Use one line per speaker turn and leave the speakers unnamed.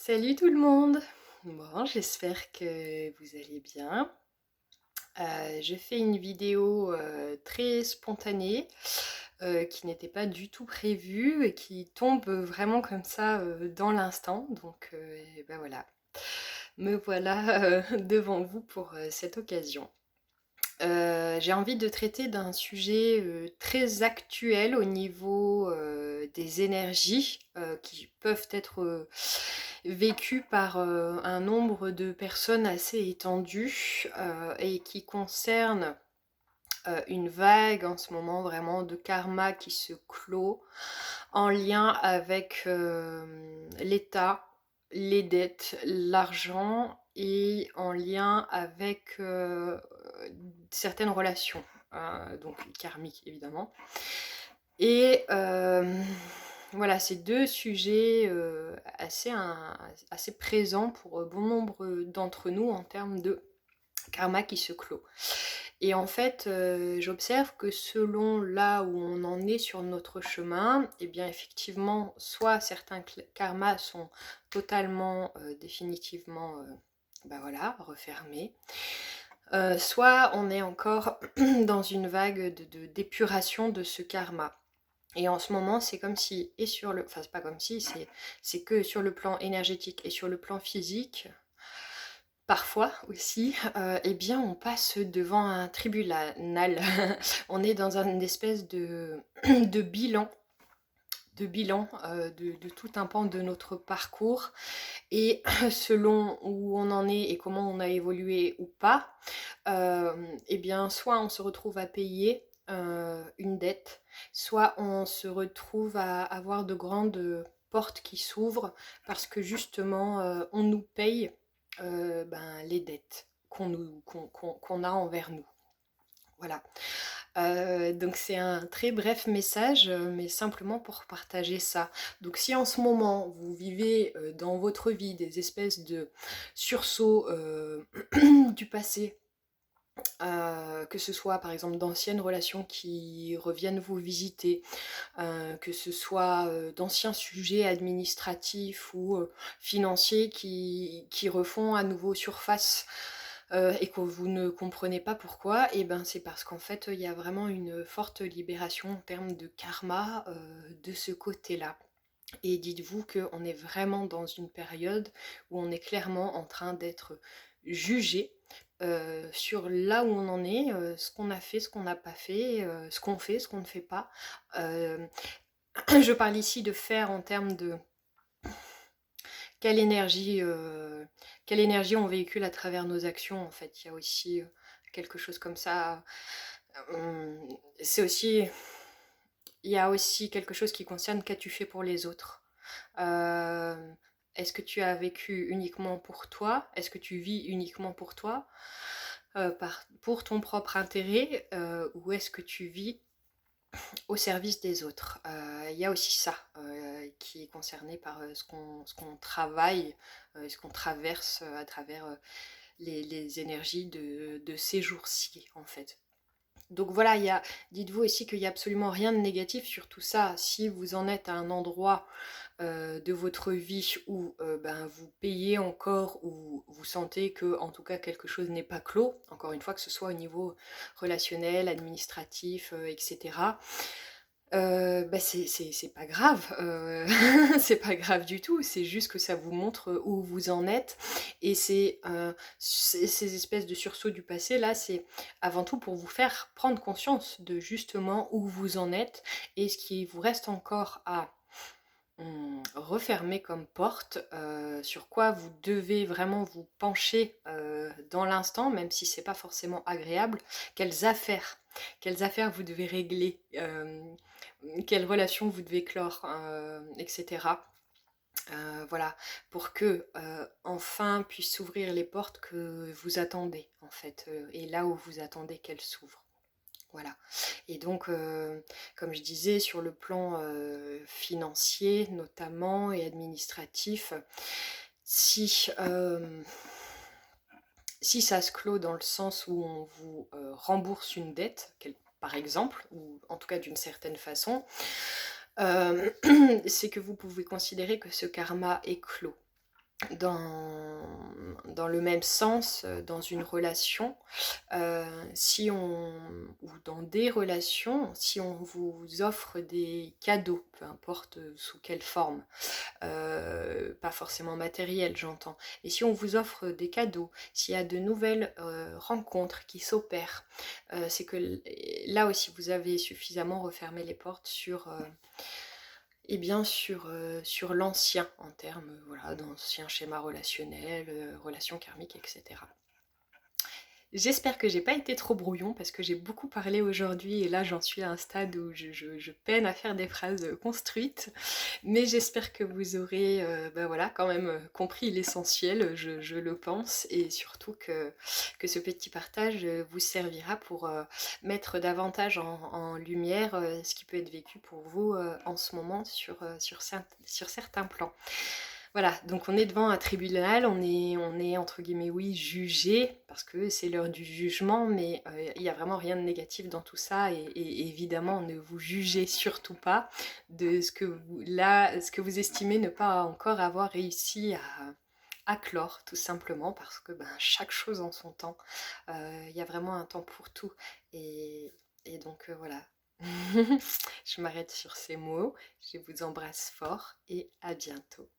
Salut tout le monde! Bon, j'espère que vous allez bien. Je fais une vidéo très spontanée, qui n'était pas du tout prévue et qui tombe vraiment comme ça dans l'instant. Donc, et ben voilà, me voilà devant vous pour cette occasion. J'ai envie de traiter d'un sujet très actuel au niveau des énergies qui peuvent être vécues par un nombre de personnes assez étendu et qui concerne une vague en ce moment vraiment de karma qui se clôt en lien avec l'État, les dettes, l'argent et en lien avec certaines relations, donc karmiques évidemment. Et voilà, c'est deux sujets assez présents pour bon nombre d'entre nous en termes de karma qui se clôt. Et en fait, j'observe que selon là où on en est sur notre chemin, et bien effectivement, soit certains karmas sont totalement, définitivement, bah voilà, refermés, soit on est encore dans une vague d'épuration de ce karma. Et en ce moment, c'est comme si, et sur le, enfin c'est pas comme si, c'est que sur le plan énergétique et sur le plan physique, parfois aussi, eh bien on passe devant un tribunal. On est dans une espèce de de bilan de tout un pan de notre parcours et selon où on en est et comment on a évolué ou pas, eh bien soit on se retrouve à payer une dette, soit on se retrouve à avoir de grandes portes qui s'ouvrent parce que justement on nous paye les dettes qu'on a envers nous. Voilà. Donc c'est un très bref message, mais simplement pour partager ça. Donc si en ce moment vous vivez dans votre vie des espèces de sursauts du passé, que ce soit par exemple d'anciennes relations qui reviennent vous visiter, que ce soit d'anciens sujets administratifs ou financiers qui refont à nouveau surface et que vous ne comprenez pas pourquoi, et ben c'est parce qu'en fait il y a vraiment une forte libération en termes de karma de ce côté-là. Et dites-vous qu'on est vraiment dans une période où on est clairement en train d'être jugé sur là où on en est, ce qu'on a fait, ce qu'on n'a pas fait, ce qu'on fait, ce qu'on ne fait pas. Euh, je parle ici de faire en termes de quelle énergie, euh, quelle énergie on véhicule à travers nos actions. En fait, il y a aussi quelque chose comme ça. C'est aussi, il y a aussi quelque chose qui concerne qu'as-tu fait pour les autres. Euh, Est-ce que tu as vécu uniquement pour toi? Est-ce que tu vis uniquement pour toi, pour ton propre intérêt, ou est-ce que tu vis au service des autres? Il y a aussi ça qui est concerné par ce qu'on travaille, ce qu'on traverse à travers les énergies de ces jours-ci, en fait. Donc voilà, dites-vous aussi qu'il n'y a absolument rien de négatif sur tout ça. Si vous en êtes à un endroit de votre vie où vous payez encore, ou vous sentez que en tout cas quelque chose n'est pas clos, encore une fois que ce soit au niveau relationnel, administratif, etc. C'est pas grave, c'est pas grave du tout, c'est juste que ça vous montre où vous en êtes. Et ces espèces de sursauts du passé là, c'est avant tout pour vous faire prendre conscience de justement où vous en êtes et ce qui vous reste encore à refermer comme porte, sur quoi vous devez vraiment vous pencher dans l'instant, même si c'est pas forcément agréable. Quelles affaires vous devez régler, quelles relations vous devez clore, etc. Voilà, pour que enfin puissent s'ouvrir les portes que vous attendez en fait, et là où vous attendez qu'elles s'ouvrent. Voilà. Et donc, comme je disais, sur le plan financier notamment et administratif, si, si ça se clôt dans le sens où on vous rembourse une dette, par exemple, ou en tout cas d'une certaine façon, c'est que vous pouvez considérer que ce karma est clos. dans, dans le même sens dans une relation, si on, ou dans des relations, si on vous offre des cadeaux, peu importe sous quelle forme, pas forcément matériel j'entends, et si on vous offre des cadeaux, s'il y a de nouvelles rencontres qui s'opèrent, c'est que là aussi vous avez suffisamment refermé les portes sur et bien sur l'ancien en termes voilà, d'ancien schéma relationnel, relations karmiques, etc. J'espère que j'ai pas été trop brouillon parce que j'ai beaucoup parlé aujourd'hui et là j'en suis à un stade où je peine à faire des phrases construites. Mais j'espère que vous aurez ben voilà, quand même compris l'essentiel, je le pense, et surtout que ce petit partage vous servira pour mettre davantage en lumière ce qui peut être vécu pour vous en ce moment sur certains plans. Voilà, donc on est devant un tribunal, on est entre guillemets, oui, jugé, parce que c'est l'heure du jugement, mais il n'y a vraiment rien de négatif dans tout ça, et évidemment, ne vous jugez surtout pas de ce que ce que vous estimez ne pas encore avoir réussi à clore, tout simplement, parce que ben, chaque chose en son temps, il y a vraiment un temps pour tout, et donc voilà. Je m'arrête sur ces mots, je vous embrasse fort, et à bientôt.